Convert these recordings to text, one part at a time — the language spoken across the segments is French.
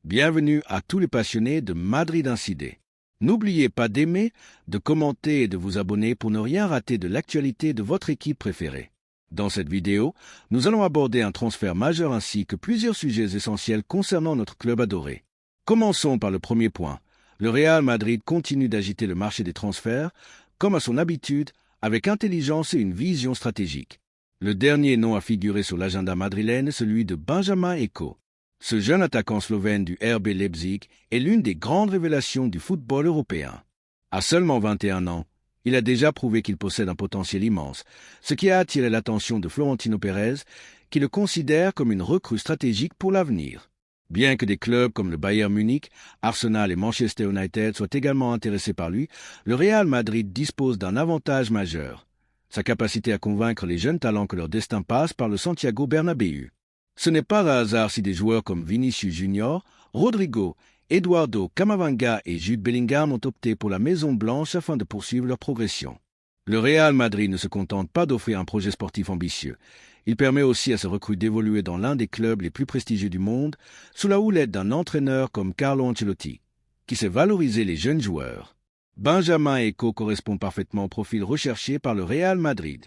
Bienvenue à tous les passionnés de Madrid Incidé. N'oubliez pas d'aimer, de commenter et de vous abonner pour ne rien rater de l'actualité de votre équipe préférée. Dans cette vidéo, nous allons aborder un transfert majeur ainsi que plusieurs sujets essentiels concernant notre club adoré. Commençons par le premier point. Le Real Madrid continue d'agiter le marché des transferts, comme à son habitude, avec intelligence et une vision stratégique. Le dernier nom à figurer sur l'agenda madrilène est celui de Benjamin Eko. Ce jeune attaquant slovène du RB Leipzig est l'une des grandes révélations du football européen. À seulement 21 ans, il a déjà prouvé qu'il possède un potentiel immense, ce qui a attiré l'attention de Florentino Pérez, qui le considère comme une recrue stratégique pour l'avenir. Bien que des clubs comme le Bayern Munich, Arsenal et Manchester United soient également intéressés par lui, le Real Madrid dispose d'un avantage majeur, sa capacité à convaincre les jeunes talents que leur destin passe par le Santiago Bernabéu. Ce n'est pas un hasard si des joueurs comme Vinicius Junior, Rodrigo, Eduardo Camavinga et Jude Bellingham ont opté pour la Maison Blanche afin de poursuivre leur progression. Le Real Madrid ne se contente pas d'offrir un projet sportif ambitieux. Il permet aussi à ses recrues d'évoluer dans l'un des clubs les plus prestigieux du monde, sous la houlette d'un entraîneur comme Carlo Ancelotti, qui sait valoriser les jeunes joueurs. Benjamin Eko correspond parfaitement au profil recherché par le Real Madrid.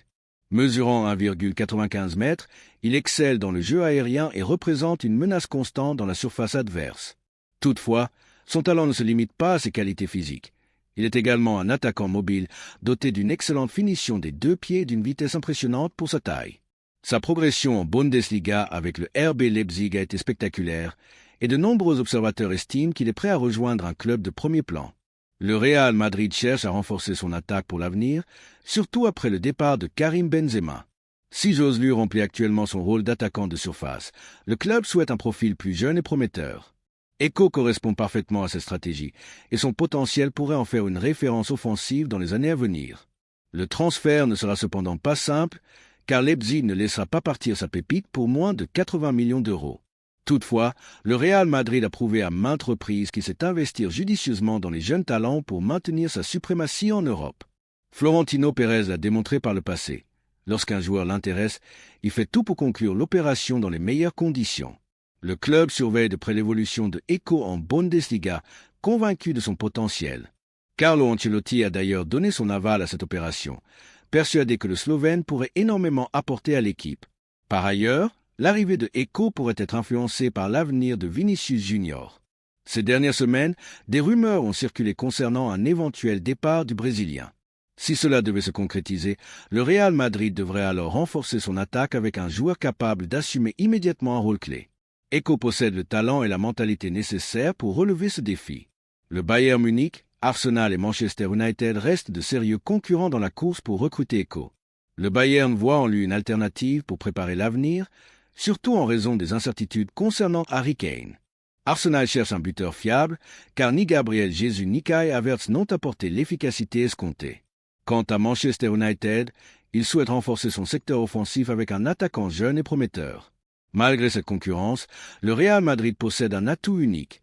Mesurant 1,95 m, il excelle dans le jeu aérien et représente une menace constante dans la surface adverse. Toutefois, son talent ne se limite pas à ses qualités physiques. Il est également un attaquant mobile, doté d'une excellente finition des deux pieds et d'une vitesse impressionnante pour sa taille. Sa progression en Bundesliga avec le RB Leipzig a été spectaculaire, et de nombreux observateurs estiment qu'il est prêt à rejoindre un club de premier plan. Le Real Madrid cherche à renforcer son attaque pour l'avenir, surtout après le départ de Karim Benzema. Si Joselu remplit actuellement son rôle d'attaquant de surface, le club souhaite un profil plus jeune et prometteur. Eko correspond parfaitement à cette stratégie, et son potentiel pourrait en faire une référence offensive dans les années à venir. Le transfert ne sera cependant pas simple, car Leipzig ne laissera pas partir sa pépite pour moins de 80 millions d'euros. Toutefois, le Real Madrid a prouvé à maintes reprises qu'il sait investir judicieusement dans les jeunes talents pour maintenir sa suprématie en Europe. Florentino Pérez l'a démontré par le passé. Lorsqu'un joueur l'intéresse, il fait tout pour conclure l'opération dans les meilleures conditions. Le club surveille de près l'évolution de Eko en Bundesliga, convaincu de son potentiel. Carlo Ancelotti a d'ailleurs donné son aval à cette opération, persuadé que le Slovène pourrait énormément apporter à l'équipe. Par ailleurs, l'arrivée de Eko pourrait être influencée par l'avenir de Vinicius Junior. Ces dernières semaines, des rumeurs ont circulé concernant un éventuel départ du Brésilien. Si cela devait se concrétiser, le Real Madrid devrait alors renforcer son attaque avec un joueur capable d'assumer immédiatement un rôle clé. Eko possède le talent et la mentalité nécessaires pour relever ce défi. Le Bayern Munich, Arsenal et Manchester United restent de sérieux concurrents dans la course pour recruter Eko. Le Bayern voit en lui une alternative pour préparer l'avenir, surtout en raison des incertitudes concernant Harry Kane. Arsenal cherche un buteur fiable, car ni Gabriel Jesus ni Kai Havertz n'ont apporté l'efficacité escomptée. Quant à Manchester United, il souhaite renforcer son secteur offensif avec un attaquant jeune et prometteur. Malgré cette concurrence, le Real Madrid possède un atout unique,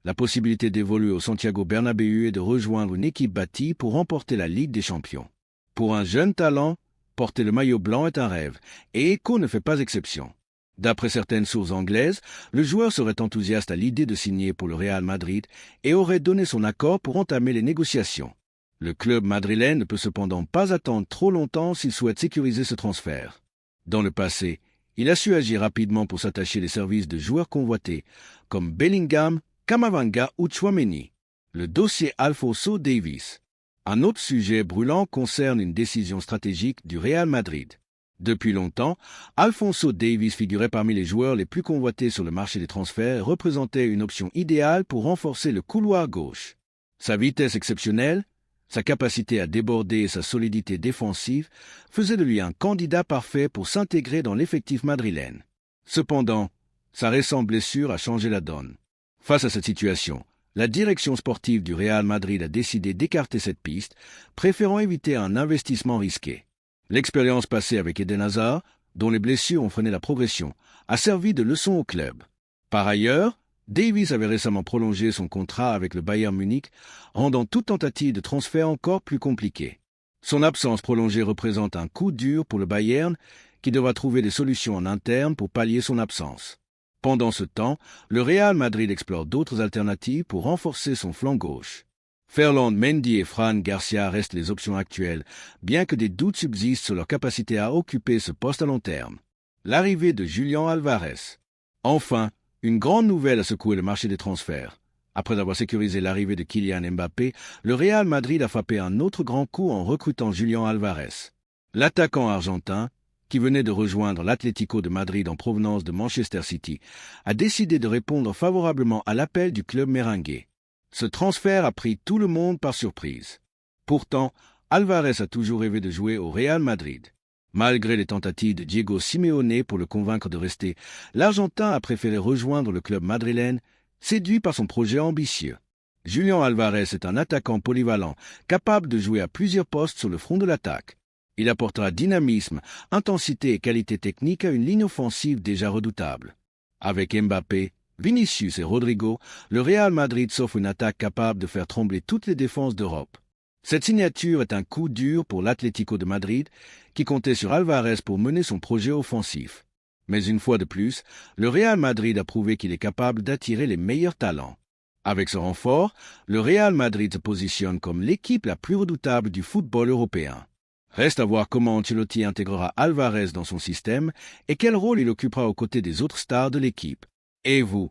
la possibilité d'évoluer au Santiago Bernabéu et de rejoindre une équipe bâtie pour remporter la Ligue des Champions. Pour un jeune talent, porter le maillot blanc est un rêve, et Eko ne fait pas exception. D'après certaines sources anglaises, le joueur serait enthousiaste à l'idée de signer pour le Real Madrid et aurait donné son accord pour entamer les négociations. Le club madrilène ne peut cependant pas attendre trop longtemps s'il souhaite sécuriser ce transfert. Dans le passé, il a su agir rapidement pour s'attacher les services de joueurs convoités, comme Bellingham, Camavinga ou Tchouaméni. Le dossier Alphonso Davies. Un autre sujet brûlant concerne une décision stratégique du Real Madrid. Depuis longtemps, Alphonso Davies figurait parmi les joueurs les plus convoités sur le marché des transferts et représentait une option idéale pour renforcer le couloir gauche. Sa vitesse exceptionnelle, sa capacité à déborder et sa solidité défensive faisaient de lui un candidat parfait pour s'intégrer dans l'effectif madrilène. Cependant, sa récente blessure a changé la donne. Face à cette situation, la direction sportive du Real Madrid a décidé d'écarter cette piste, préférant éviter un investissement risqué. L'expérience passée avec Eden Hazard, dont les blessures ont freiné la progression, a servi de leçon au club. Par ailleurs, Davies avait récemment prolongé son contrat avec le Bayern Munich, rendant toute tentative de transfert encore plus compliquée. Son absence prolongée représente un coup dur pour le Bayern, qui devra trouver des solutions en interne pour pallier son absence. Pendant ce temps, le Real Madrid explore d'autres alternatives pour renforcer son flanc gauche. Ferland Mendy et Fran Garcia restent les options actuelles, bien que des doutes subsistent sur leur capacité à occuper ce poste à long terme. L'arrivée de Julián Álvarez. Enfin, une grande nouvelle a secoué le marché des transferts. Après avoir sécurisé l'arrivée de Kylian Mbappé, le Real Madrid a frappé un autre grand coup en recrutant Julián Álvarez. L'attaquant argentin, qui venait de rejoindre l'Atlético de Madrid en provenance de Manchester City, a décidé de répondre favorablement à l'appel du club merengue. Ce transfert a pris tout le monde par surprise. Pourtant, Álvarez a toujours rêvé de jouer au Real Madrid. Malgré les tentatives de Diego Simeone pour le convaincre de rester, l'Argentin a préféré rejoindre le club madrilène, séduit par son projet ambitieux. Julián Álvarez est un attaquant polyvalent, capable de jouer à plusieurs postes sur le front de l'attaque. Il apportera dynamisme, intensité et qualité technique à une ligne offensive déjà redoutable. Avec Mbappé, Vinicius et Rodrigo, le Real Madrid s'offre une attaque capable de faire trembler toutes les défenses d'Europe. Cette signature est un coup dur pour l'Atlético de Madrid, qui comptait sur Álvarez pour mener son projet offensif. Mais une fois de plus, le Real Madrid a prouvé qu'il est capable d'attirer les meilleurs talents. Avec ce renfort, le Real Madrid se positionne comme l'équipe la plus redoutable du football européen. Reste à voir comment Ancelotti intégrera Álvarez dans son système et quel rôle il occupera aux côtés des autres stars de l'équipe. Et vous,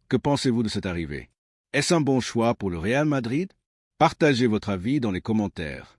que pensez-vous de cette arrivée? Est-ce un bon choix pour le Real Madrid? Partagez votre avis dans les commentaires.